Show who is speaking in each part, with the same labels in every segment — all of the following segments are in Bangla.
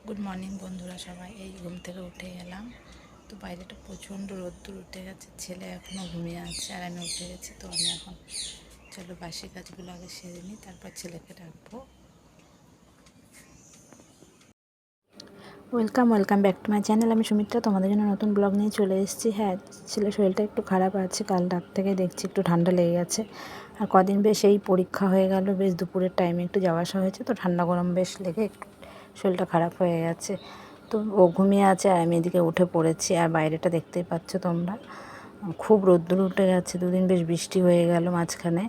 Speaker 1: গুড মর্নিং বন্ধুরা, সবাই এই ঘুম থেকে উঠে গেলাম। তো বাইরেটা প্রচণ্ড রোদ্দুর উঠে গেছে, ছেলে এখনও ঘুমিয়ে আছে আর আমি উঠে গেছি। তো আমি এখন চলো বাসি কাজগুলো আগে সেরে নিই, তারপর ছেলেকে ডাকবো। Welcome back to my channel. আমি সুমিত্রা, তোমাদের জন্য নতুন ব্লগ নিয়ে চলে এসেছি। হ্যাঁ, ছেলের শরীরটা একটু খারাপ আছে, কাল রাত থেকে দেখছি একটু ঠান্ডা লেগে গেছে। আর কদিন বেশ এই পরীক্ষা হয়ে গেল, বেশ দুপুরের টাইমে একটু যাওয়া আসা হয়েছে, তো ঠান্ডা গরম বেশ লেগে একটু শরীরটা খারাপ হয়ে গেছে। তো ও ঘুমিয়ে আছে আর আমি এদিকে উঠে পড়েছি। আর বাইরেটা দেখতেই পাচ্ছ তোমরা, খুব রোদ্দুর উঠে গেছে। দুদিন বেশ বৃষ্টি হয়ে গেল মাঝখানে।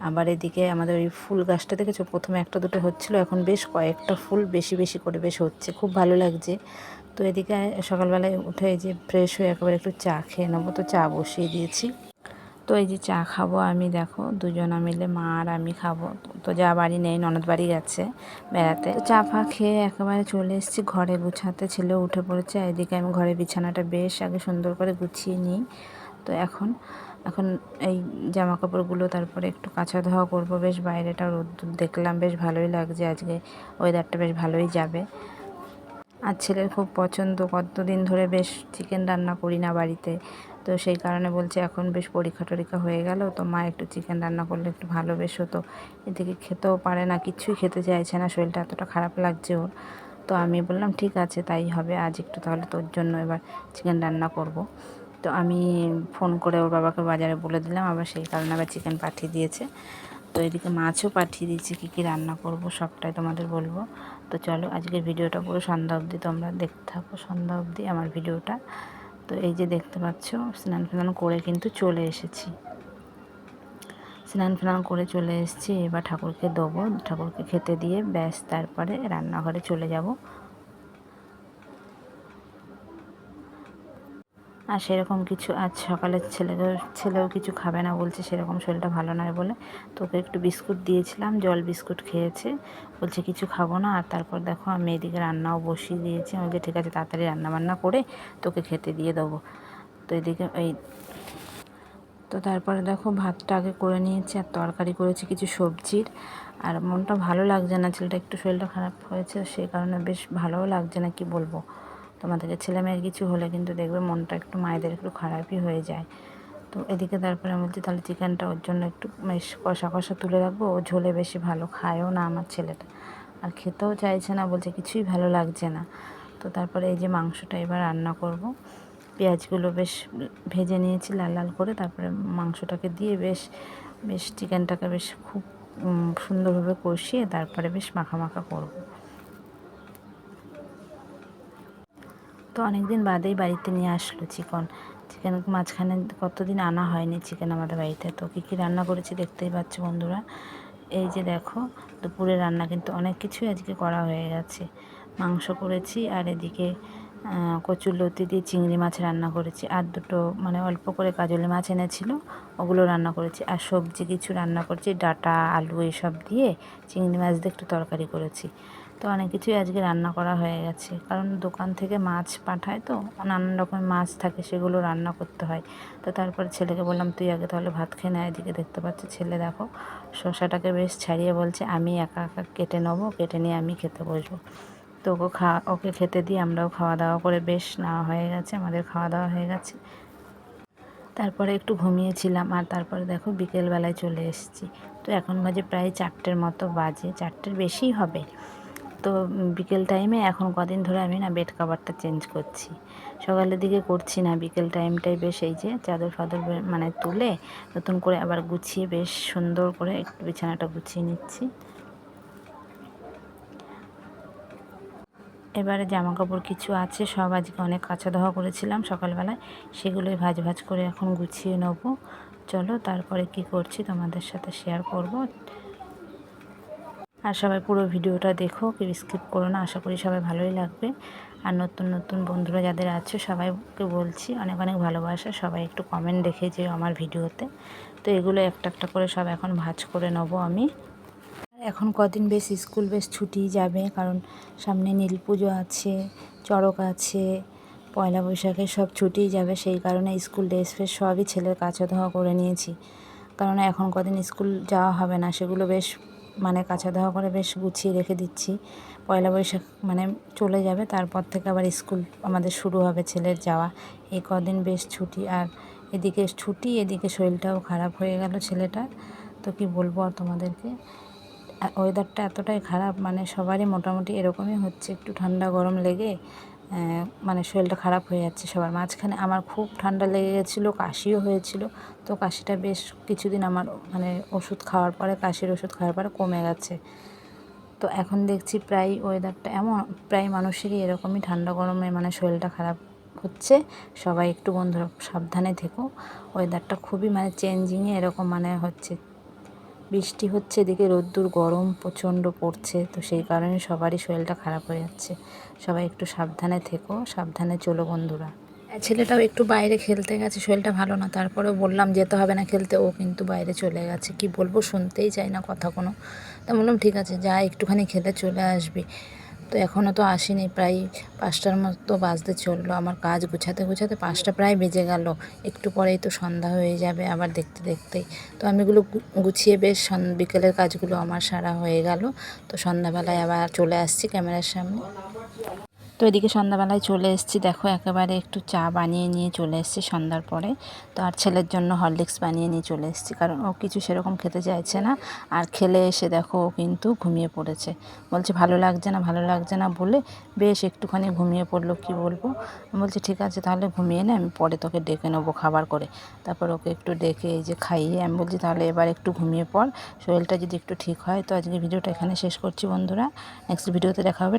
Speaker 1: আবার এদিকে আমাদের ওই ফুল গাছটা দেখেছো, প্রথমে একটা দুটো হচ্ছিলো, এখন বেশ কয়েকটা ফুল বেশি বেশি করে বেশ হচ্ছে, খুব ভালো লাগছে। তো এদিকে সকালবেলায় উঠে এই যে ফ্রেশ হয়ে একেবারে একটু চা খেয়ে নেবো, তো চা বসিয়ে দিয়েছি। তো এই যে চা খাবো আমি, দেখো দুজনা মিলে, মা আর আমি খাবো। তো যা বাড়ি নেই, ননদ বাড়ি গেছে বেড়াতে। তো চা ফা খেয়ে একেবারে চলে এসেছি ঘরে গুছাতে। ছেলেও উঠে পড়েছে। এদিকে আমি ঘরে বিছানাটা বেশ আগে সুন্দর করে গুছিয়ে নিই। তো এখন এই জামা কাপড়গুলো তারপরে একটু কাচা ধোয়া করবো। বেশ বাইরেটা রোদ্দুর দেখলাম, বেশ ভালোই লাগছে আজকে, ওয়েদারটা বেশ ভালোই যাবে। আর ছেলের খুব পছন্দ, কতদিন ধরে বেশ চিকেন রান্না করি না বাড়িতে। তো সেই কারণে বলছে এখন বেশ পরীক্ষা টরীক্ষা হয়ে গেল, তো মা একটু চিকেন রান্না করলে একটু ভালো বেশ হতো। এদিকে খেতেও পারে না, কিছুই খেতে চাইছে না, শরীরটা এতটা খারাপ লাগছে ওর। তো আমি বললাম ঠিক আছে তাই হবে, আজ একটু তাহলে তোর জন্য এবার চিকেন রান্না করব। তো আমি ফোন করে ওর বাবাকে বাজারে বলে দিলাম, আবার সেই কারণে আবার চিকেন পাঠিয়ে দিয়েছে। তো এদিকে মাছও পাঠিয়ে দিয়েছি, কী কী রান্না করব সবটাই তোমাদের বলবো। তো চলো আজকের ভিডিওটা পুরো সন্ধ্যা অবধি তোমরা দেখতে থাকো, সন্ধ্যা অবধি আমার ভিডিওটা। তো এই যে দেখতে পাচ্ছ, স্নান ফান করে কিন্তু চলে এসেছি, স্নান ফান করে চলে এসেছি। এবার ঠাকুরকে দেবো, ঠাকুরকে খেতে দিয়ে ব্যাস তারপরে রান্নাঘরে চলে যাব। আর সেরকম কিছু আজ সকালে ছেলেও কিছু খাবে না বলছে, সেরকম শরীরটা ভালো নয় বলে। তোকে একটু বিস্কুট দিয়েছিলাম, জল বিস্কুট খেয়েছে, বলছে কিছু খাবো না। আর তারপর দেখো আমি এদিকে রান্নাও বসিয়ে দিয়েছি। আমি বলছি ঠিক আছে, তাড়াতাড়ি রান্নাবান্না করে তোকে খেতে দিয়ে দেবো। তো এদিকে তো তারপরে দেখো ভাতটা আগে করে নিয়েছি, আর তরকারি করেছি কিছু সবজির। আর মনটা ভালো লাগছে না, ছেলেটা একটু শরীরটা খারাপ হয়েছে, সেই কারণে বেশ ভালোও লাগছে না, কি বলবো তোমাদেরকে। ছেলে মেয়ের কিছু হলে কিন্তু দেখবে মনটা একটু, মায়েদের একটু খারাপই হয়ে যায়। তো এদিকে তারপরে আমি বলছি তাহলে চিকেনটা ওর জন্য একটু বেশ কষা কষা তুলে রাখবো, ও ঝোলে বেশি ভালো খায়ও না আমার ছেলেটা, আর খেতেও চাইছে না, বলছে কিছুই ভালো লাগছে না। তো তারপরে এই যে মাংসটা এবার রান্না করব। পেঁয়াজগুলো বেশ ভেজে নিয়েছি লাল লাল করে, তারপরে মাংসটাকে দিয়ে বেশ বেশ চিকেনটাকে বেশ খুব সুন্দরভাবে কষিয়ে তারপরে বেশ মাখা মাখা করব। তো অনেক দিন বাদেই বাড়িতে নিয়ে আসলো চিকেন মাঝখানে কতদিন আনা হয়নি চিকেন আমাদের বাড়িতে। তো কী কী রান্না করেছি দেখতেই পাচ্ছ বন্ধুরা। এই যে দেখো, দুপুরে রান্না কিন্তু অনেক কিছুই আজকে করা হয়ে গেছে। মাংস করেছি, আর এদিকে কচুরলতি দিয়ে চিংড়ি মাছ রান্না করেছি, আর দুটো মানে অল্প করে কাজলি মাছ এনেছিল, ওগুলো রান্না করেছি। আর সবজি কিছু রান্না করেছি, ডাঁটা আলু এসব দিয়ে চিংড়ি মাছ দিয়ে একটু তরকারি করেছি। তো অনেক কিছুই আজকে রান্না করা হয়ে গেছে, কারণ দোকান থেকে মাছ পাঠায়, তো নানান রকমের মাছ থাকে, সেগুলো রান্না করতে হয়। তো তারপর ছেলেকে বললাম তুই আগে তাহলে ভাত খেয়ে নেয়। এদিকে দেখতে পাচ্ছি ছেলে দেখো শসাটাকে বেশ ছাড়িয়ে বলছে আমি একা একা কেটে নেবো, কেটে নিয়ে আমি খেতে বসবো। তো ওকে খেতে দিয়ে আমরাও খাওয়া দাওয়া করে বেশ নেওয়া হয়ে গেছে, আমাদের খাওয়া দাওয়া হয়ে গেছে। তারপরে একটু ঘুমিয়েছিলাম, আর তারপরে দেখো বিকেলবেলায় চলে এসেছি। তো এখন বাজে প্রায় 4টের মতো বাজে, 4টের বেশিই হবে। তো বিকেল টাইমে এখন কদিন ধরে আমি না বেড কাভারটা চেঞ্জ করছি, সকালের দিকে করছি না, বিকেল টাইমটাই বেশ এই যে চাদর ফাদর মানে তুলে নতুন করে আবার গুছিয়ে বেশ সুন্দর করে একটু বিছানাটা গুছিয়ে নিচ্ছি। এবারে জামা কাপড় কিছু আছে, সব আজকে অনেক কাচা ধোয়া করেছিলাম সকালবেলায়, সেগুলোই ভাজ ভাজ করে এখন গুছিয়ে নেব। চলো তারপরে কি করছি তোমাদের সাথে শেয়ার করব। আর সবাই পুরো ভিডিওটা দেখো, কেউ স্কিপ করো না, আশা করি সবাই ভালোই লাগবে। আর নতুন নতুন বন্ধুরা যাদের আছে সবাইকে বলছি অনেক অনেক ভালোবাসা, সবাই একটু কমেন্ট দেখে যেও আমার ভিডিওতে। তো এগুলো একটা একটা করে সব এখন ভাজ করে নেবো আমি। এখন কদিন বেশ স্কুল বেশ ছুটি যাবে, কারণ সামনে নীল পুজো আছে, চড়ক আছে, পয়লা বৈশাখে সব ছুটিই যাবে, সেই কারণে স্কুল ড্রেস ফ্রেস সবই ছেলের কাচা ধোয়া করে নিয়েছি। কারণ এখন কদিন স্কুল যাওয়া হবে না, সেগুলো বেশ মানে কাঁচা ধোয়া করে বেশ গুছিয়ে রেখে দিচ্ছি। পয়লা বৈশাখ মানে চলে যাবে, তারপর থেকে আবার স্কুল আমাদের শুরু হবে ছেলের যাওয়া। এই কদিন বেশ ছুটি, আর এদিকে ছুটি এদিকে শরীরটাও খারাপ হয়ে গেল ছেলেটার। তো কি বলবো আর তোমাদেরকে, ওয়েদারটা এতটাই খারাপ, মানে সবারই মোটামুটি এরকমই হচ্ছে, একটু ঠান্ডা গরম লেগে মানে শরীরটা খারাপ হয়ে যাচ্ছে সবার। মাঝখানে আমার খুব ঠান্ডা লেগে গেছিলো, কাশিও হয়েছিল। তো কাশিটা বেশ কিছুদিন আমার মানে ওষুধ খাওয়ার পরে, কাশির ওষুধ খাওয়ার পরে কমে গেছে। তো এখন দেখছি প্রায় ওয়েদারটা এমন, প্রায় মানুষেরই এরকমই ঠান্ডা গরমে মানে শরীরটা খারাপ হচ্ছে। সবাই একটু বন্ধুরা সাবধানে থেকো, ওয়েদারটা খুবই মানে চেঞ্জিংয়ে এরকম মানে হচ্ছে, বৃষ্টি হচ্ছে এদিকে রোদ্দুর গরম প্রচণ্ড পড়ছে। তো সেই কারণে সবারই শরীরটা খারাপ হয়ে যাচ্ছে। সবাই একটু সাবধানে থেকো, সাবধানে চলো বন্ধুরা। ছেলেটাও একটু বাইরে খেলতে গেছে, শরীরটা ভালো না, তারপরেও বললাম যেতে হবে না খেলতে, ও কিন্তু বাইরে চলে গেছে। কি বলবো, শুনতেই চাই না কথা কোনো। তা বললাম ঠিক আছে যা, একটুখানি খেলে চলে আসবি। তো এখনও তো আসেনি, প্রায় 5টার মতো বাজতে চললো। আমার কাজ গুছাতে গুছাতে 5টা প্রায় বেজে গেল। একটু পরেই তো সন্ধ্যা হয়ে যাবে আবার দেখতে দেখতেই। তো আমি এগুলো গুছিয়ে বেশ বিকেলের কাজগুলো আমার সারা হয়ে গেল। তো সন্ধ্যাবেলায় আবার চলে আসছি ক্যামেরার সামনে। তো এদিকে সন্ধ্যাবেলায় চলে এসেছি, দেখো একেবারে একটু চা বানিয়ে নিয়ে চলে এসেছি সন্ধ্যার পরে। তো আর ছেলের জন্য হরলিক্স বানিয়ে নিয়ে চলে এসেছি, কারণ ও কিছু সেরকম খেতে চাইছে না। আর খেলে এসে দেখো ও কিন্তু ঘুমিয়ে পড়েছে, বলছে ভালো লাগছে না ভালো লাগছে না বলে বেশ একটুখানি ঘুমিয়ে পড়লো। কি বলবো, বলছে ঠিক আছে তাহলে ঘুমিয়ে নে, আমি পরে তোকে ডেকে নেবো খাবার করে। তারপর ওকে একটু ডেকে এই যে খাইয়ে আমি বলছি তাহলে এবার একটু ঘুমিয়ে পড়, শরীরটা যদি একটু ঠিক হয়। তো আজকে ভিডিওটা এখানে শেষ করছি বন্ধুরা, নেক্সট ভিডিওতে দেখা হবে।